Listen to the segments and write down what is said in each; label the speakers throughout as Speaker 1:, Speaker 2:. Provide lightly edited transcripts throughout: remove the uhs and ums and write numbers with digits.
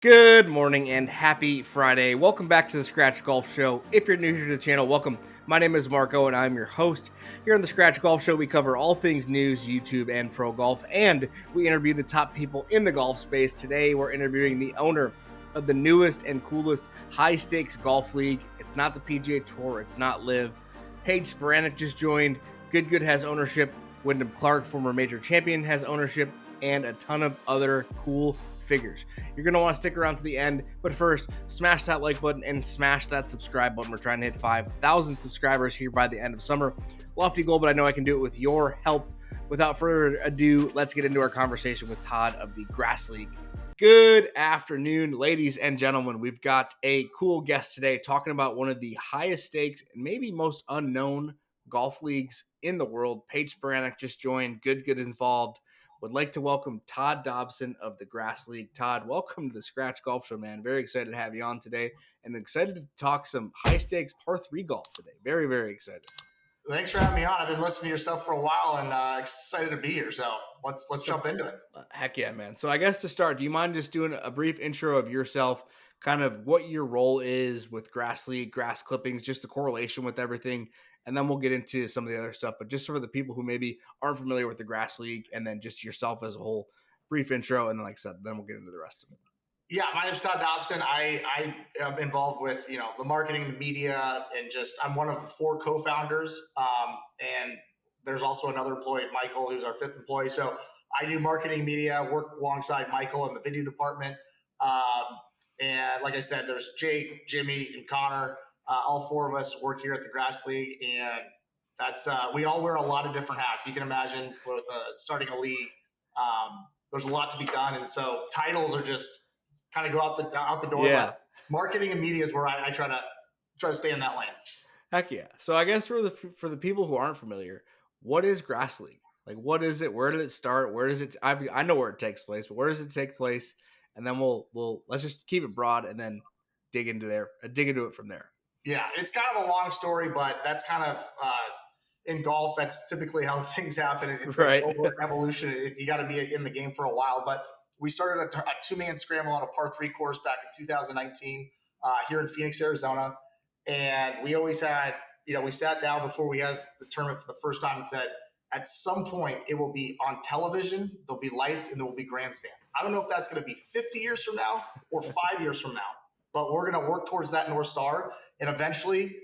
Speaker 1: Good morning and happy Friday. Welcome back to the Scratch Golf Show. If you're new here to the channel, welcome. My name is Marco and I'm your host. Here on the Scratch Golf Show, we cover all things news, YouTube, and pro golf, and we interview the top people in the golf space. Today, we're interviewing the owner of the newest and coolest high-stakes golf league. It's not the PGA Tour, it's not LIV. Paige Spiranac just joined. Good has ownership. Wyndham Clark, former major champion, has ownership, and a ton of other cool figures. You're going to want to stick around to the end, but first, smash that like button and smash that subscribe button. We're trying to hit 5,000 subscribers here by the end of summer. Lofty goal, but I know I can do it with your help. Without further ado, let's get into our conversation with Todd of the Grass League. Good afternoon, ladies and gentlemen. We've got a cool guest today talking about one of the highest stakes and maybe most unknown golf leagues in the world. Paige Spiranac just joined. Good is involved. Would like to welcome Todd Dobson of the Grass League. Todd, welcome to the Scratch Golf Show, man. Very excited to have you on today and excited to talk some high stakes par 3 golf today. Very excited.
Speaker 2: Thanks for having me on. I've been listening to your stuff for a while and excited to be here. So let's jump into it.
Speaker 1: Heck yeah, man. So I guess to start, do you mind just doing a brief intro of yourself, kind of what your role is with Grass League, grass clippings, just the correlation with everything, and then we'll get into some of the other stuff. But just for the people who maybe aren't familiar with the Grass League, and then just yourself as a whole, brief intro, and then like I said, then we'll get into the rest of it.
Speaker 2: Yeah, my name's Todd Dobson. I am involved with the marketing, the media, and I'm one of 4 co-founders. And there's also another employee, Michael, who's our 5th employee. So I do marketing, media, work alongside Michael in the video department. And like I said, there's Jake, Jimmy, and Connor. All 4 of us work here at the Grass League, and that's we all wear a lot of different hats. You can imagine with starting a league, there's a lot to be done, and so titles are just kind of go out the door.
Speaker 1: Yeah.
Speaker 2: But marketing and media is where I try to stay in that lane.
Speaker 1: Heck yeah. So I guess for the people who aren't familiar, what is Grass League? Like, what is it? Where did it start? Where does it? I know where it takes place, but where does it take place? And then we'll let's just keep it broad and then dig into it from there.
Speaker 2: Yeah, it's kind of a long story, but that's kind of in golf. That's typically how things happen. It's
Speaker 1: right.
Speaker 2: Like over evolution. You got to be in the game for a while. But we started a 2-man scramble on a par 3 course back in 2019 here in Phoenix, Arizona, and we always had we sat down before we had the tournament for the first time and said, at some point it will be on television, there'll be lights, and there will be grandstands. I don't know if that's going to be 50 years from now or 5 years from now, but we're going to work towards that North Star. And eventually,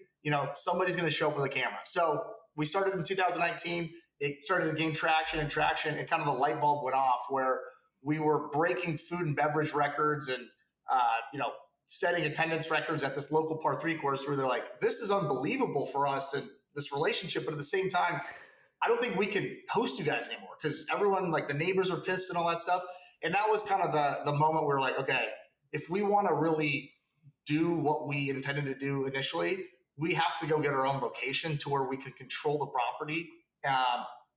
Speaker 2: somebody's going to show up with a camera. So we started in 2019. It started to gain traction, and kind of a light bulb went off where we were breaking food and beverage records and, setting attendance records at this local par 3 course where they're like, this is unbelievable for us and this relationship. But at the same time, I don't think we can host you guys anymore because everyone, like the neighbors are pissed and all that stuff. And that was kind of the moment where we're like, okay, if we want to really do what we intended to do initially, we have to go get our own location to where we can control the property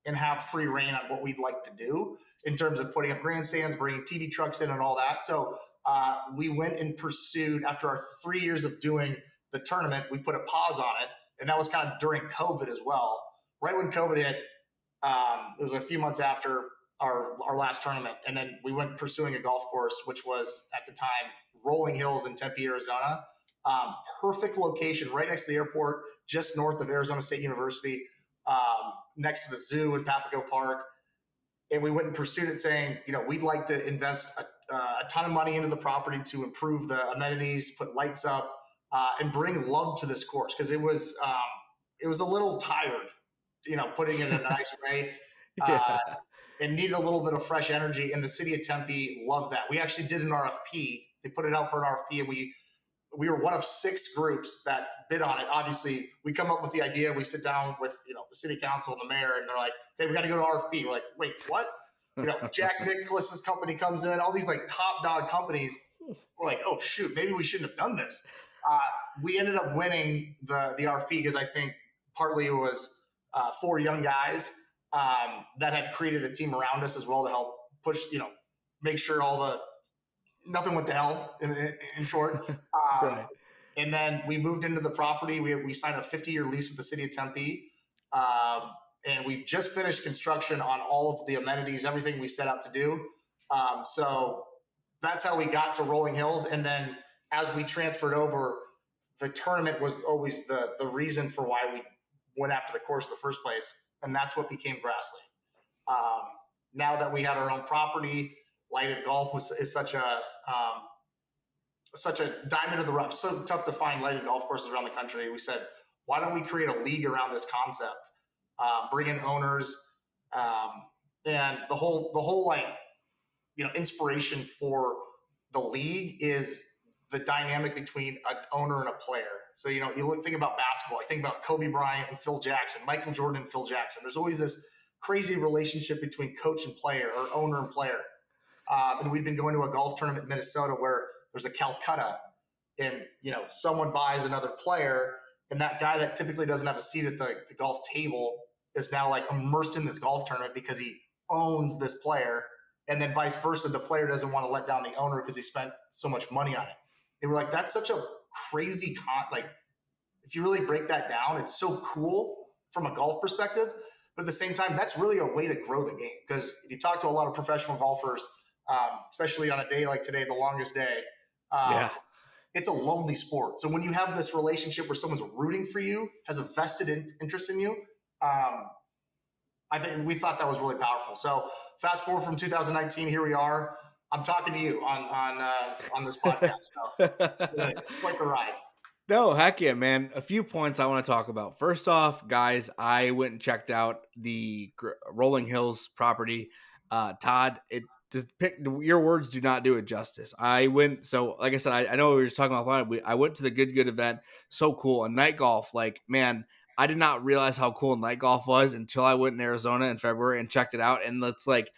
Speaker 2: and have free reign on what we'd like to do in terms of putting up grandstands, bringing TV trucks in and all that. So we went and pursued, after our 3 years of doing the tournament, we put a pause on it. And that was kind of during COVID as well. Right when COVID hit, it was a few months after our last tournament. And then we went pursuing a golf course, which was at the time Rolling Hills in Tempe, Arizona. Perfect location, right next to the airport, just north of Arizona State University, next to the zoo in Papago Park. And we went and pursued it saying, we'd like to invest a ton of money into the property to improve the amenities, put lights up, and bring love to this course. Because it was a little tired, putting it in a nice way. And needed a little bit of fresh energy. And the city of Tempe loved that. We actually did an RFP. They put it out for an RFP, and we were one of 6 groups that bid on it. Obviously, we come up with the idea. We sit down with the city council and the mayor, and they're like, "Hey, we got to go to RFP." We're like, "Wait, what?" Jack Nicklaus's company comes in. All these like top dog companies. We're like, "Oh shoot, maybe we shouldn't have done this." We ended up winning the RFP because I think partly it was 4 young guys that had created a team around us as well to help push, make sure nothing went to hell in short.
Speaker 1: Right.
Speaker 2: And then we moved into the property. We signed a 50-year lease with the city of Tempe. And we've just finished construction on all of the amenities, everything we set out to do. So that's how we got to Rolling Hills. And then as we transferred over, the tournament was always the reason for why we went after the course in the first place. And that's what became Grassley. Um, Now that we had our own property, lighted golf is such a diamond in the rough. So tough to find lighted golf courses around the country. We said, why don't we create a league around this concept? Bring in owners, and the whole like inspiration for the league is the dynamic between an owner and a player. So think about basketball. I think about Kobe Bryant and Phil Jackson, Michael Jordan and Phil Jackson. There's always this crazy relationship between coach and player, or owner and player. And we've been going to a golf tournament in Minnesota where there's a Calcutta, and someone buys another player, and that guy that typically doesn't have a seat at the golf table is now like immersed in this golf tournament because he owns this player, and then vice versa, the player doesn't want to let down the owner because he spent so much money on it. They were like, that's such a crazy like if you really break that down, it's so cool from a golf perspective, but at the same time, that's really a way to grow the game. Because if you talk to a lot of professional golfers, especially on a day like today, the longest day, it's a lonely sport. So when you have this relationship where someone's rooting for you, has a vested interest in you, I think we thought that was really powerful. So fast forward from 2019, here we are. I'm talking to you on this podcast. So quite the ride.
Speaker 1: No, heck yeah, man. A few points I want to talk about. First off, guys, I went and checked out the Rolling Hills property. Todd, it just your words do not do it justice. I went, so like I said, I know we were just talking about I went to the good event. So cool. And night golf, like, man, I did not realize how cool night golf was until I went in Arizona in February and checked it out. And it's like,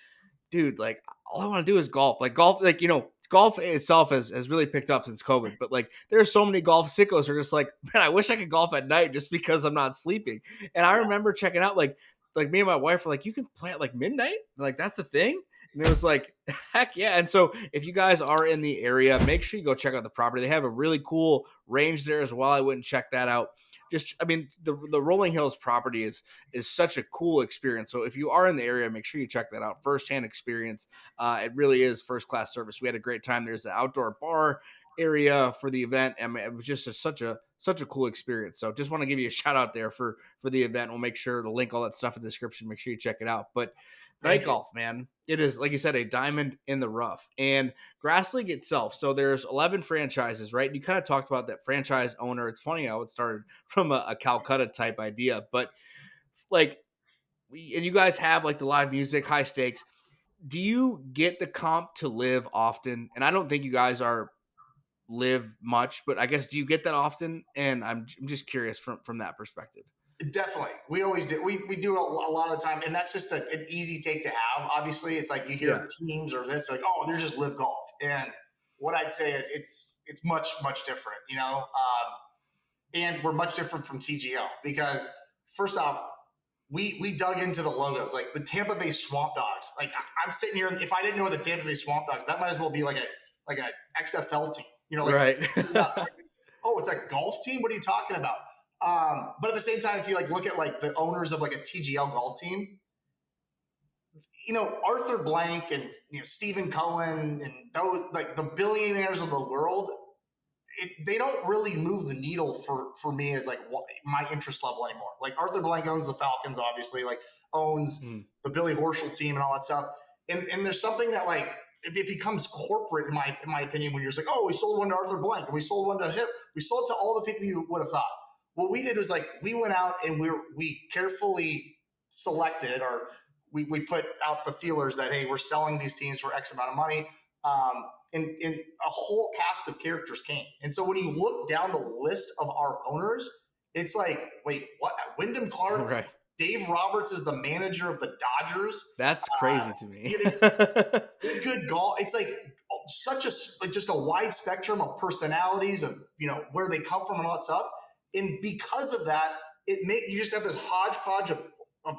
Speaker 1: dude, like all I want to do is golf. Like golf, like, golf itself has really picked up since COVID, but like there's so many golf sickos who are just like, man, I wish I could golf at night just because I'm not sleeping. And I remember checking out like me and my wife were like, you can play at like midnight? Like that's the thing? And it was like, heck yeah. And so if you guys are in the area, make sure you go check out the property. They have a really cool range there as well. I went and check that out. Just, I mean, the Rolling Hills property is such a cool experience. So if you are in the area, make sure you check that out. Firsthand experience. It really is first class service. We had a great time. There's the outdoor bar area for the event. I mean, it was just such a cool experience. So just want to give you a shout out there for the event. We'll make sure to link all that stuff in the description. Make sure you check it out. But night golf, man, it is, like you said, a diamond in the rough. And Grass League itself, so there's 11 franchises, right? You kind of talked about that franchise owner. It's funny how it started from a Calcutta type idea, but like, and you guys have like the live music, high stakes. Do you get the comp to live often? And I don't think you guys are live much, but I guess, do you get that often? And I'm just curious from that perspective.
Speaker 2: Definitely. We always do. We do a lot of the time. And that's just an easy take to have. Obviously, it's like you hear teams or this, like, oh, they're just live golf. And what I'd say is it's much, much different, and we're much different from TGL because first off, we dug into the logos, like the Tampa Bay Swamp Dogs. Like I'm sitting here, if I didn't know the Tampa Bay Swamp Dogs, that might as well be like a XFL team,
Speaker 1: right.
Speaker 2: Oh, it's a golf team. What are you talking about? But at the same time, if you like look at like the owners of like a TGL golf team, Arthur Blank and Stephen Cohen and those like the billionaires of the world, they don't really move the needle for me as like my interest level anymore. Like Arthur Blank owns the Falcons, obviously, like owns the Billy Horschel team and all that stuff. And there's something that like it becomes corporate in my opinion when you're just like, oh, we sold one to Arthur Blank and we sold one to him. We sold to all the people you would have thought. What we did was like we went out and we carefully selected, or we put out the feelers that, hey, we're selling these teams for X amount of money. And a whole cast of characters came. And so when you look down the list of our owners, it's like, wait, what? Wyndham Clark,
Speaker 1: Right.
Speaker 2: Dave Roberts is the manager of the Dodgers.
Speaker 1: That's crazy to me.
Speaker 2: Good golf. It's like such just a wide spectrum of personalities of, where they come from and all that stuff. And because of that, you just have this hodgepodge of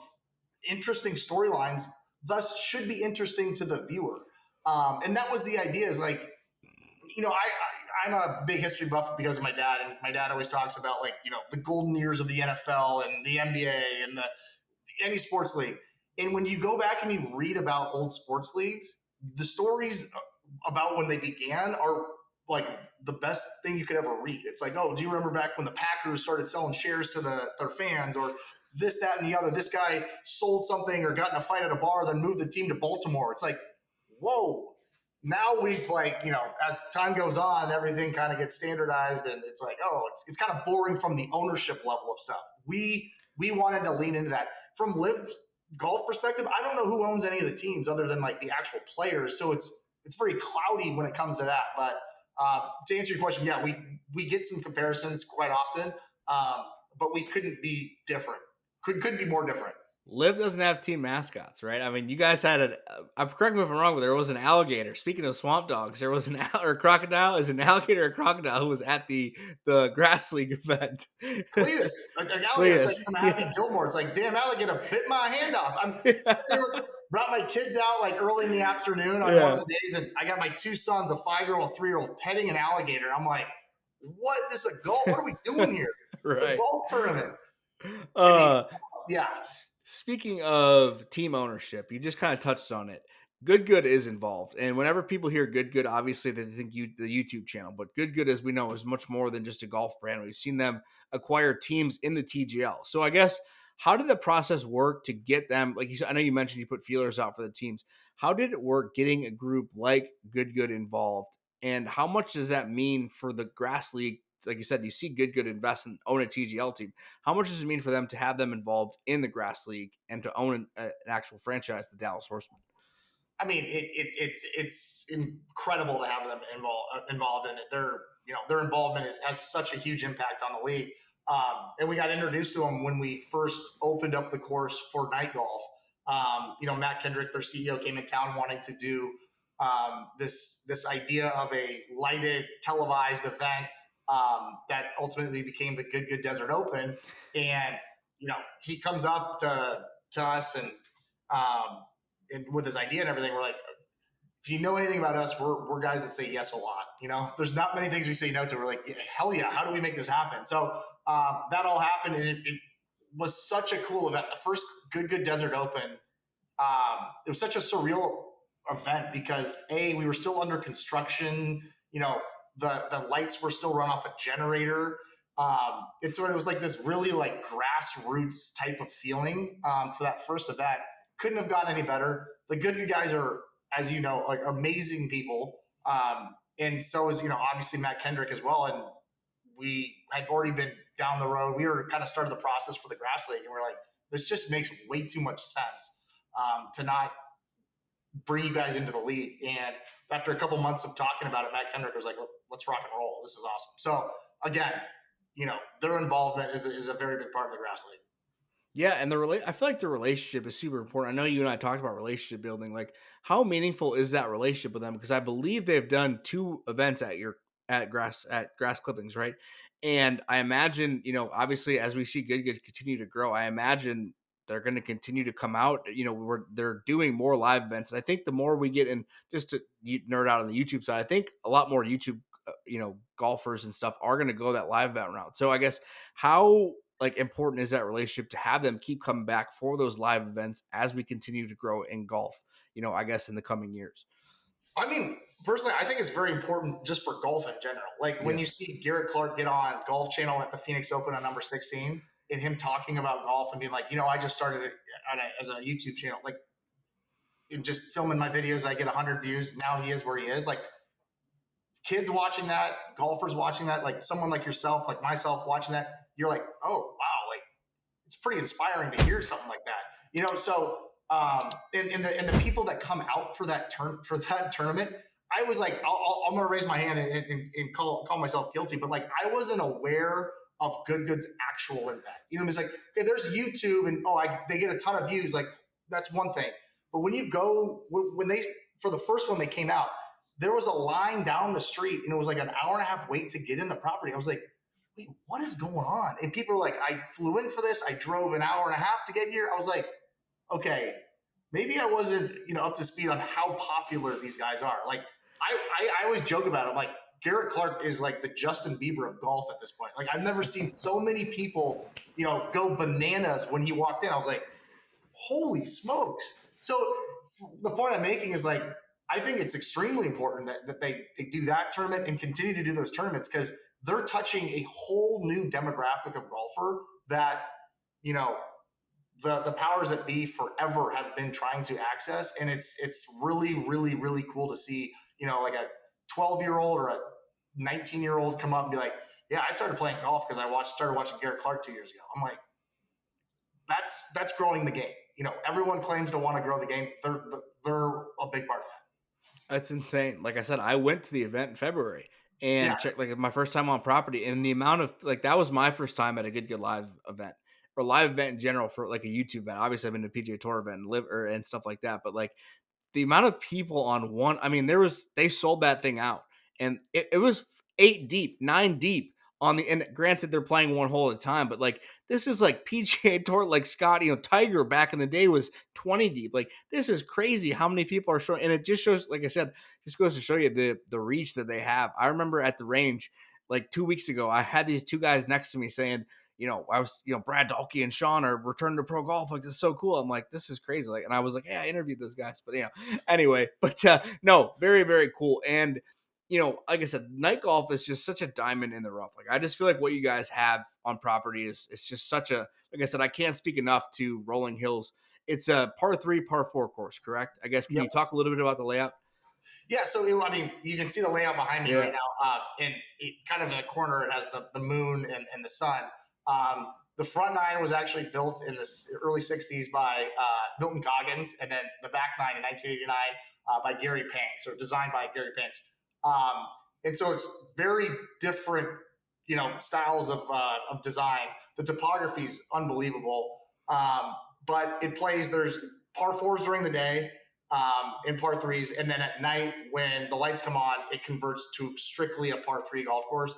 Speaker 2: interesting storylines, thus should be interesting to the viewer. And that was the idea, is like, I'm a big history buff because of my dad, and my dad always talks about like, the golden years of the NFL and the NBA and any sports league. And when you go back and you read about old sports leagues, the stories about when they began are like the best thing you could ever read. It's like, oh, do you remember back when the Packers started selling shares to their fans, or this, that, and the other? This guy sold something or got in a fight at a bar, then moved the team to Baltimore. It's like, whoa. Now we've as time goes on, everything kind of gets standardized, and it's like, oh, it's kind of boring from the ownership level of stuff. We wanted to lean into that from Live Golf perspective. I don't know who owns any of the teams other than like the actual players, so it's very cloudy when it comes to that. But to answer your question, yeah, we get some comparisons quite often, but we couldn't be different. Couldn't be more different.
Speaker 1: Liv doesn't have team mascots, right? I mean, you guys had correct me if I'm wrong, but there was an alligator. Speaking of swamp dogs, there was or crocodile. Is an alligator or crocodile who was at the grass league event?
Speaker 2: Cletus, like alligator. It's like from Happy Gilmore. It's like, damn, alligator bit my hand off. Brought my kids out like early in the afternoon on one of the days, and I got my two sons, a 5-year-old, 3-year-old, petting an alligator. I'm like, what? This is a golf? What are we doing here? It's a golf tournament. Yeah.
Speaker 1: Speaking of team ownership, you just kind of touched on it. Good is involved, and whenever people hear Good, obviously they think the YouTube channel. But Good, as we know, is much more than just a golf brand. We've seen them acquire teams in the TGL. So I guess, how did the process work to get them? Like you said, I know you mentioned you put feelers out for the teams. How did it work getting a group like Good involved, and how much does that mean for the grass league? Like you said, you see Good invest and own a TGL team. How much does it mean for them to have them involved in the grass league and to own an actual franchise, the Dallas Horsemen?
Speaker 2: I mean, it's incredible to have them involved in it. Their involvement has such a huge impact on the league. And we got introduced to them when we first opened up the course for night golf. Matt Kendrick, their CEO, came in town wanting to do this idea of a lighted, televised event that ultimately became the Good Desert Open. And he comes up to us and with his idea and everything. We're like, if you know anything about us, we're guys that say yes a lot. There's not many things we say no to. We're like, yeah, hell yeah, how do we make this happen? So that all happened, and it was such a cool event. The first Good Desert Open, it was such a surreal event because we were still under construction. The lights were still run off a generator. It was like this really like grassroots type of feeling for that first event. Couldn't have gotten any better. The Good guys are, as you know, like amazing people. And so is, obviously Matt Kendrick as well. And we had already been down the road. We were kind of started the process for the grass league, and we're like, this just makes way too much sense to not bring you guys into the league. And after a couple months of talking about it, Matt Kendrick was like, let's rock and roll. This is awesome. So again, their involvement is a very big part of the grass league.
Speaker 1: Yeah, and I feel like the relationship is super important. I know you and I talked about relationship building. Like, how meaningful is that relationship with them? Because I believe they've done 2 events at grass clippings, right? And I imagine, obviously as we see Good continue to grow, I imagine they're going to continue to come out. They're doing more live events, and I think the more we get in, just to nerd out on the YouTube side, I think a lot more YouTube, golfers and stuff are going to go that live event route. So I guess, how important is that relationship to have them keep coming back for those live events as we continue to grow in golf, I guess in the coming years?
Speaker 2: I mean, personally, I think it's very important just for golf in general. Like when you see Garrett Clark get on Golf Channel at the Phoenix Open on number 16 and him talking about golf and being like, I just started it as a YouTube channel, like, and just filming my videos. I get 100 views. Now he is where he is. Like, kids watching that, golfers watching that, like someone like yourself, like myself watching that, you're like, oh, wow, like it's pretty inspiring to hear something like that. So and the people that come out for that tournament, I was like, I'm gonna raise my hand and call myself guilty, but like I wasn't aware of Good's actual impact. It's like, okay, there's YouTube and they get a ton of views, like that's one thing. But when you go when they for the first one they came out, there was a line down the street and it was like an hour and a half wait to get in the property. I was like, wait, what is going on? And people are like, I flew in for this. I drove an hour and a half to get here. I was like, okay, maybe I wasn't, up to speed on how popular these guys are. Like I always joke about it. I'm like, Garrett Clark is like the Justin Bieber of golf at this point. Like I've never seen so many people, go bananas when he walked in. I was like, holy smokes. So the point I'm making is like, I think it's extremely important that they do that tournament and continue to do those tournaments, because they're touching a whole new demographic of golfer that, you know, the powers that be forever have been trying to access. And it's really, really, really cool to see, like a 12-year-old or a 19-year-old come up and be like, yeah, I started playing golf because started watching Garrett Clark 2 years ago. I'm like, that's growing the game. Everyone claims to want to grow the game. They're a big part of that.
Speaker 1: That's insane. Like I said, I went to the event in February
Speaker 2: Yeah.
Speaker 1: and checked like my first time on property, and the amount of like that was my first time at a good live event or live event in general for like a YouTube event. Obviously, I've been to PGA Tour event and and stuff like that, but like the amount of people on one, I mean, they sold that thing out, and it was 8 deep, 9 deep on the, and granted they're playing one hole at a time, but like this is like PGA Tour, like Scott, Tiger back in the day was 20 deep. Like this is crazy how many people are showing, and it just shows, like I said, just goes to show you the reach that they have. I remember at the range like 2 weeks ago, I had these two guys next to me saying, I was, Brad Dahlke and Sean are returning to pro golf. Like, this is so cool. I'm like, this is crazy. Like, and I was like, yeah, I interviewed those guys, but anyway, but no, very, very cool. And, like I said, night golf is just such a diamond in the rough. Like, I just feel like what you guys have on property is just such a, like I said, I can't speak enough to Rolling Hills. It's a par 3, par 4 course, correct? I guess, can
Speaker 2: Yep.
Speaker 1: you talk a little bit about the layout?
Speaker 2: Yeah, so I mean, you can see the layout behind me
Speaker 1: Yeah.
Speaker 2: right now. And kind of in the corner, it has the moon and the sun. The front nine was actually built in the early '60s by Milton Goggins, and then the back nine in 1989 by Gary Panks, or designed by Gary Panks. And so it's very different, styles of design. The topography is unbelievable, but it plays. There's par fours during the day, in par threes, and then at night when the lights come on, it converts to strictly a par three golf course.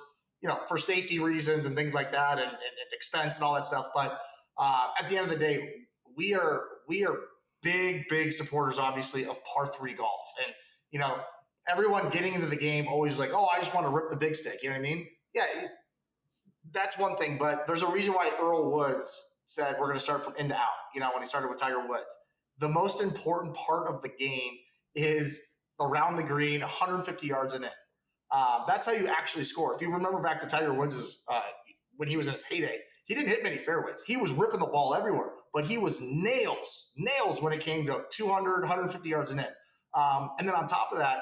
Speaker 2: For safety reasons and things like that, and expense and all that stuff. But at the end of the day, we are big supporters, obviously, of par three golf, and everyone getting into the game always like, oh, I just want to rip the big stick. You know what I mean? Yeah, that's one thing, but there's a reason why Earl Woods said we're going to start from in to out. When he started with Tiger Woods, the most important part of the game is around the green, 150 yards and in. That's how you actually score. If you remember back to Tiger Woods' when he was in his heyday, he didn't hit many fairways. He was ripping the ball everywhere, but he was nails when it came to 200, 150 yards and in. And then on top of that,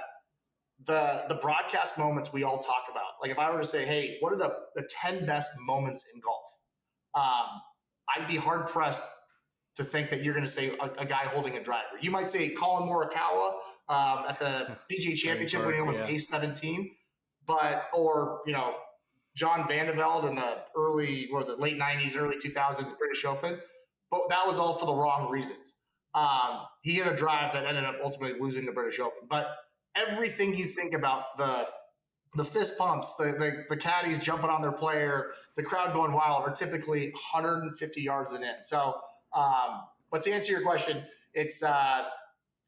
Speaker 2: the broadcast moments we all talk about. Like if I were to say, hey, what are the 10 best moments in golf? I'd be hard pressed to think that you're going to say a guy holding a driver. You might say Colin Morikawa at the PGA Championship when he was ace 17, or John Vandeveld in the late 90s, early 2000s British Open. But that was all for the wrong reasons. He hit a drive that ended up ultimately losing the British Open. But everything you think about, the fist pumps, the caddies jumping on their player, the crowd going wild, are typically 150 yards and in. So, but to answer your question, it's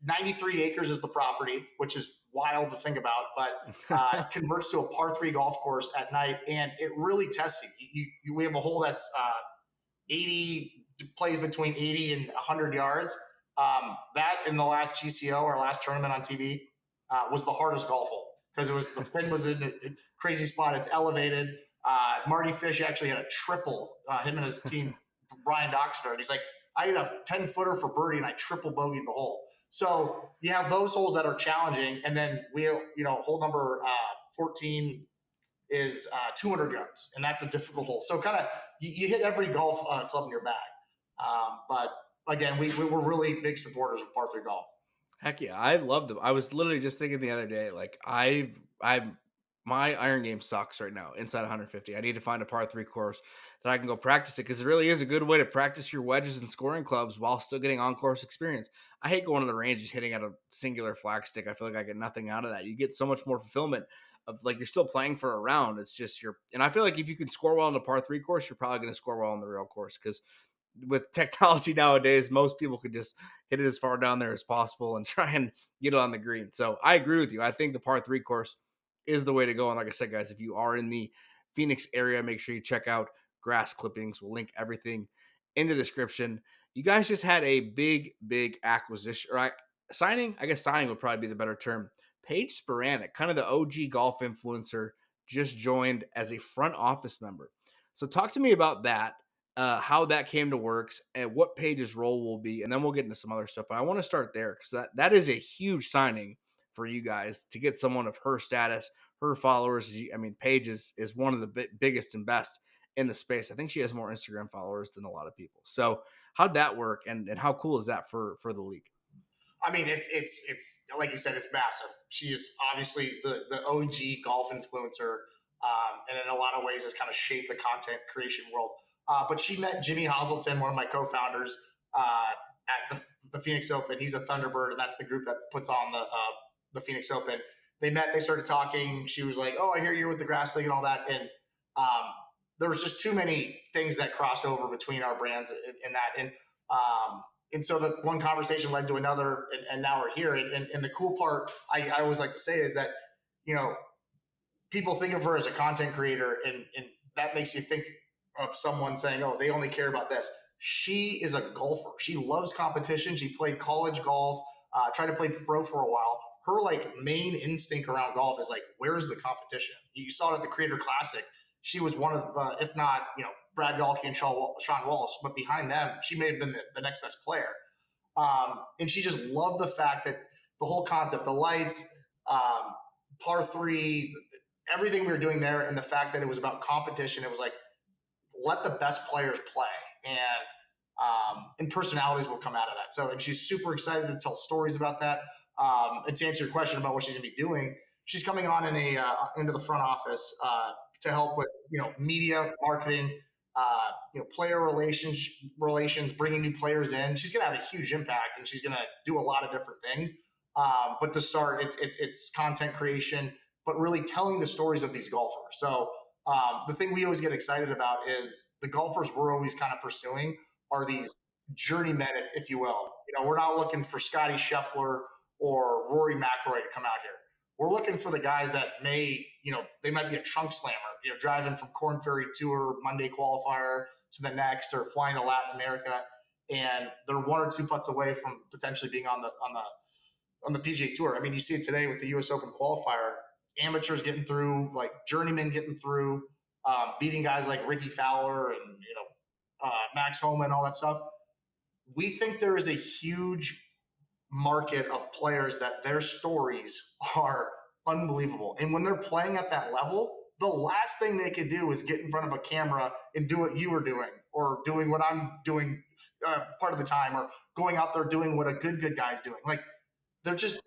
Speaker 2: 93 acres is the property, which is wild to think about, but it converts to a par three golf course at night, and it really tests you. We have a hole that's 80, plays between 80 and 100 yards. That in the last GCO, our last tournament on TV, was the hardest golf hole because the pin was in a crazy spot. It's elevated. Marty Fish actually had a triple. Him and his team, Brian Doxter, and he's like, I hit a 10-footer for birdie and I triple bogeyed the hole. So you have those holes that are challenging, and then hole number 14 is 200 yards, and that's a difficult hole. So kind of you hit every golf club in your bag. But again, we're really big supporters of par three golf.
Speaker 1: Heck yeah, I love them. I was literally just thinking the other day, like my iron game sucks right now inside 150. I need to find a par 3 course that I can go practice it, because it really is a good way to practice your wedges and scoring clubs while still getting on course experience. I hate going to the range and hitting at a singular flag stick. I feel like I get nothing out of that. You get so much more fulfillment of like you're still playing for a round. It's just and I feel like if you can score well on the par 3 course, you're probably going to score well on the real course, because with technology nowadays, most people could just hit it as far down there as possible and try and get it on the green. So I agree with you. I think the par 3 course is the way to go. And like I said, guys, if you are in the Phoenix area, make sure you check out Grass Clippings. We'll link everything in the description. You guys just had a big acquisition, right? signing, I guess signing would probably be the better term. Paige Spiranac, kind of the OG golf influencer, just joined as a front office member. So talk to me about that, how that came to works, and what Paige's role will be, and then we'll get into some other stuff. But I want to start there because that is a huge signing for you guys to get someone of her status, her followers. I mean, Paige is one of the biggest and best in the space. I think she has more Instagram followers than a lot of people. So how'd that work, and how cool is that for the league?
Speaker 2: I mean, it's like you said, it's massive. She is obviously the OG golf influencer, and in a lot of ways has kind of shaped the content creation world. But she met Jimmy Hazelton, one of my co-founders, at the Phoenix Open. He's a Thunderbird, and that's the group that puts on the Phoenix Open. They met, they started talking. She was like, "Oh, I hear you're with the Grass League and all that," and there was just too many things that crossed over between our brands in that, and so the one conversation led to another, and now we're here. And the cool part, I always like to say, is that you know people think of her as a content creator, and that makes you think of someone saying, "Oh, they only care about this." She is a golfer. She loves competition. She played college golf, tried to play pro for a while. Her like main instinct around golf is like, where's the competition? You saw it at the Creator Classic. She was one of the, if not, Brad Dahlke and Sean Walsh, but behind them, she may have been the next best player. And she just loved the fact that the whole concept, the lights, par three, everything we were doing there, and the fact that it was about competition. It was like, let the best players play, and personalities will come out of that. So, and she's super excited to tell stories about that. And to answer your question about what she's going to be doing, she's coming on into the front office to help with media marketing, player relations, bringing new players in. She's going to have a huge impact, and she's going to do a lot of different things. But to start, it's content creation, but really telling the stories of these golfers. So the thing we always get excited about is the golfers we're always kind of pursuing are these journeymen, if you will. We're not looking for Scotty Scheffler or Rory McIlroy to come out here. We're looking for the guys that they might be a trunk slammer, driving from Corn Ferry Tour Monday qualifier to the next, or flying to Latin America, and they're one or two putts away from potentially being on the PGA Tour. I mean, you see it today with the U.S. Open qualifier, amateurs getting through, like journeymen getting through, beating guys like Ricky Fowler and Max Homa and all that stuff. We think there is a huge market of players that their stories are unbelievable, and when they're playing at that level, the last thing they could do is get in front of a camera and do what you were doing, or doing what I'm doing part of the time, or going out there doing what a good guy's doing. Like, they're just,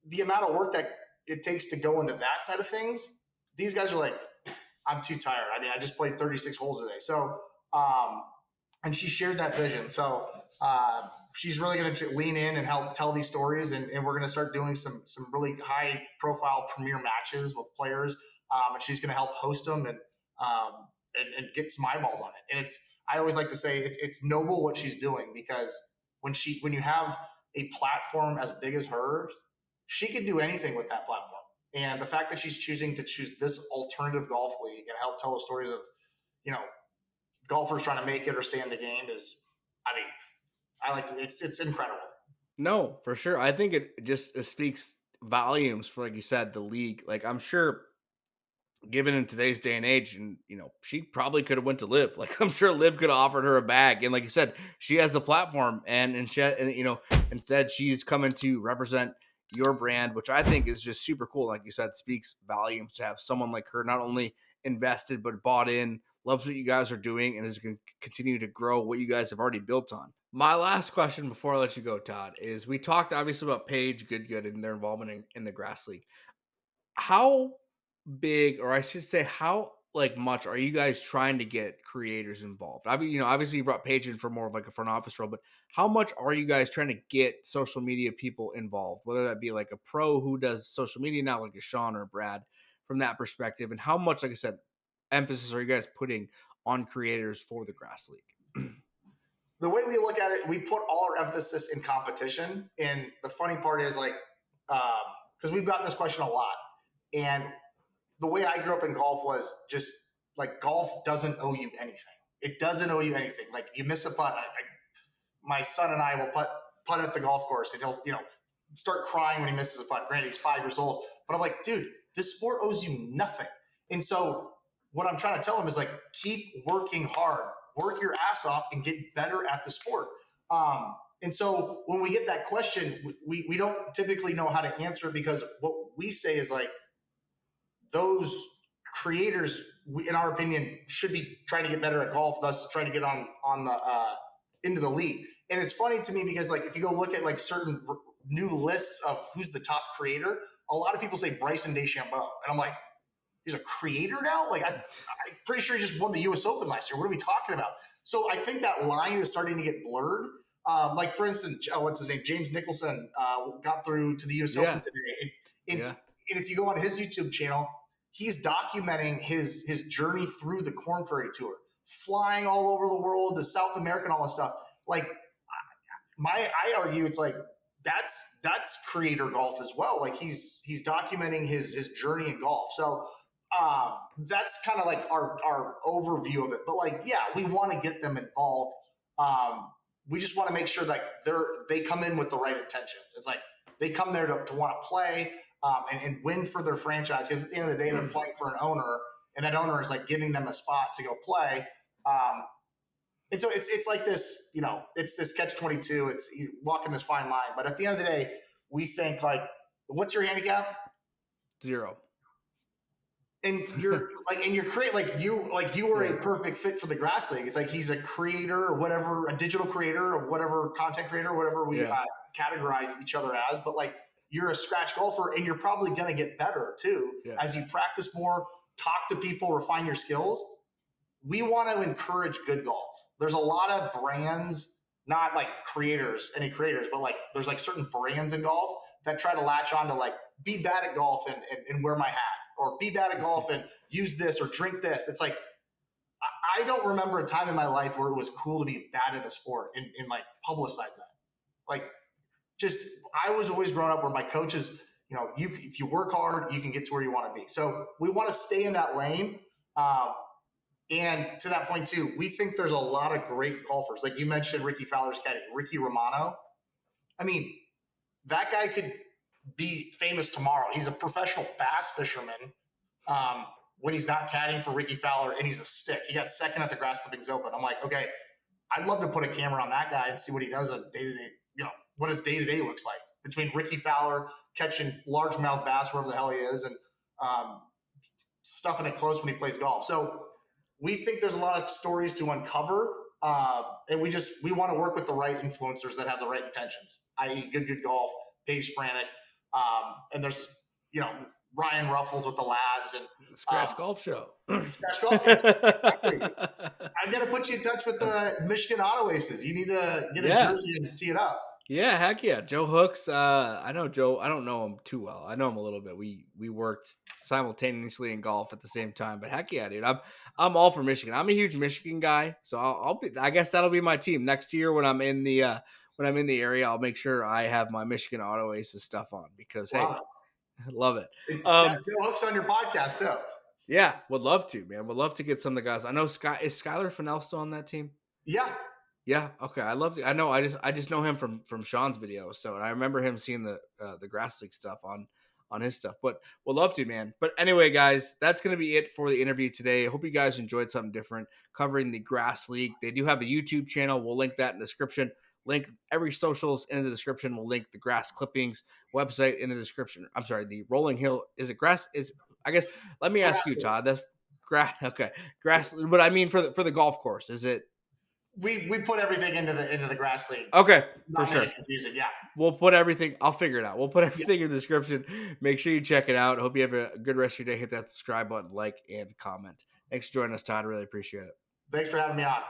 Speaker 2: the amount of work that it takes to go into that side of things. These guys are like, I'm too tired. I mean, I just played 36 holes today. So, and she shared that vision. So she's really going to lean in and help tell these stories. And we're going to start doing some really high profile premier matches with players. And she's going to help host them and get some eyeballs on it. And I always like to say it's noble what she's doing, because when you have a platform as big as hers, she could do anything with that platform. And the fact that she's choosing to choose this alternative golf league and help tell the stories of, golfers trying to make it or stay in the game is, I mean, it's incredible.
Speaker 1: No, for sure. I think it speaks volumes for, like you said, the league. Like, I'm sure, given in today's day and age, and she probably could have went to Live. Like, I'm sure Live could have offered her a bag, and like you said, she has the platform, and instead she's coming to represent your brand, which I think is just super cool. Like you said, speaks volumes to have someone like her not only invested but bought in, loves what you guys are doing, and is going to continue to grow what you guys have already built on. My last question before I let you go, Todd, is we talked obviously about Paige Goodgood and their involvement in the Grass League. How big, or I should say, how like much are you guys trying to get creators involved? I mean, obviously you brought Paige in for more of like a front office role, but how much are you guys trying to get social media people involved? Whether that be like a pro who does social media now, like a Sean or a Brad, from that perspective, and how much, like I said, emphasis are you guys putting on creators for the Grass League?
Speaker 2: The way we look at it, we put all our emphasis in competition. And the funny part is, like, because we've gotten this question a lot, and the way I grew up in golf was just like, golf doesn't owe you anything. It doesn't owe you anything. Like, you miss a putt, my son and I will putt at the golf course, and he'll start crying when he misses a putt. Granted, he's 5 years old, but I'm like, dude, this sport owes you nothing. And so what I'm trying to tell him is like, keep working hard, work your ass off, and get better at the sport. And so when we get that question, we don't typically know how to answer it, because what we say is like, those creators, in our opinion, should be trying to get better at golf, thus trying to get on the into the league. And it's funny to me because like if you go look at like certain new lists of who's the top creator, a lot of people say Bryson DeChambeau, and I'm like, he's a creator now? Like I'm pretty sure he just won the U.S. Open last year. What are we talking about? So I think that line is starting to get blurred. Like for instance, what's his name? James Nicholson got through to the U.S. Open today, and if you go on his YouTube channel, he's documenting his journey through the Corn Ferry Tour, flying all over the world to South America and all this stuff. Like, I argue it's like that's creator golf as well. Like he's documenting his journey in golf. So that's kind of like our overview of it. But like, yeah, we want to get them involved. We just want to make sure like they come in with the right intentions. It's like they come there to want to play. And win for their franchise, because at the end of the day, they're playing for an owner, and that owner is like giving them a spot to go play. And so it's like this, it's this catch-22. It's walking this fine line. But at the end of the day, we think like, what's your handicap?
Speaker 1: 0.
Speaker 2: And you're you were a perfect fit for the grass league. It's like he's a creator or whatever, a digital creator or whatever, content creator, whatever we categorize each other as. But like, you're a scratch golfer, and you're probably going to get better too as you practice more, talk to people, refine your skills. We want to encourage good golf. There's a lot of brands, not like any creators, but like there's like certain brands in golf that try to latch on to like be bad at golf and wear my hat, or be bad at golf and use this or drink this. It's like, I don't remember a time in my life where it was cool to be bad at a sport and like publicize that. Like, I was always growing up where my coaches, if you work hard, you can get to where you want to be. So we want to stay in that lane. And to that point too, we think there's a lot of great golfers. Like you mentioned, Ricky Fowler's caddy, Ricky Romano. I mean, that guy could be famous tomorrow. He's a professional bass fisherman when he's not caddying for Ricky Fowler, and he's a stick. He got second at the Grass Clippings Open. I'm like, okay, I'd love to put a camera on that guy and see what he does on day-to-day, what his day-to-day looks like between Ricky Fowler catching largemouth bass wherever the hell he is and stuffing it close when he plays golf. So we think there's a lot of stories to uncover, and we want to work with the right influencers that have the right intentions, i.e. good golf, Paige Spiranac, and there's Ryan Ruffles with the lads and
Speaker 1: Scratch Golf Show.
Speaker 2: Scratch Golf. Exactly. I'm gonna put you in touch with the Michigan Auto Aces. You need to get a jersey and tee it up.
Speaker 1: Yeah, heck yeah. Joe Hooks. I know Joe. I don't know him too well. I know him a little bit. We worked simultaneously in golf at the same time. But heck yeah, dude. I'm all for Michigan. I'm a huge Michigan guy. So I'll be. I guess that'll be my team next year when I'm in the area. I'll make sure I have my Michigan Auto Aces stuff on because hey, I love it.
Speaker 2: Joe Hooks on your podcast too.
Speaker 1: Yeah, would love to, man. Would love to get some of the guys. I know is Skylar Fennell still on that team?
Speaker 2: Yeah.
Speaker 1: Yeah. Okay. I love. I know. I just know him from Sean's videos. So and I remember him seeing the grass league stuff on his stuff. But we'll love to, man. But anyway, guys, that's gonna be it for the interview today. I hope you guys enjoyed something different covering the grass league. They do have a YouTube channel. We'll link that in the description. Link every socials in the description. We'll link the Grass Clippings website in the description. I'm sorry, the Rolling Hill is it grass? Is I guess. Let me ask you, Todd. That's grass. Okay, grass. But I mean for the golf course, is it?
Speaker 2: We put everything into the grass league.
Speaker 1: Okay, for sure.
Speaker 2: Confusing, yeah.
Speaker 1: We'll put everything. I'll figure it out. We'll put everything in the description. Make sure you check it out. Hope you have a good rest of your day. Hit that subscribe button, like, and comment. Thanks for joining us, Todd. Really appreciate it.
Speaker 2: Thanks for having me on.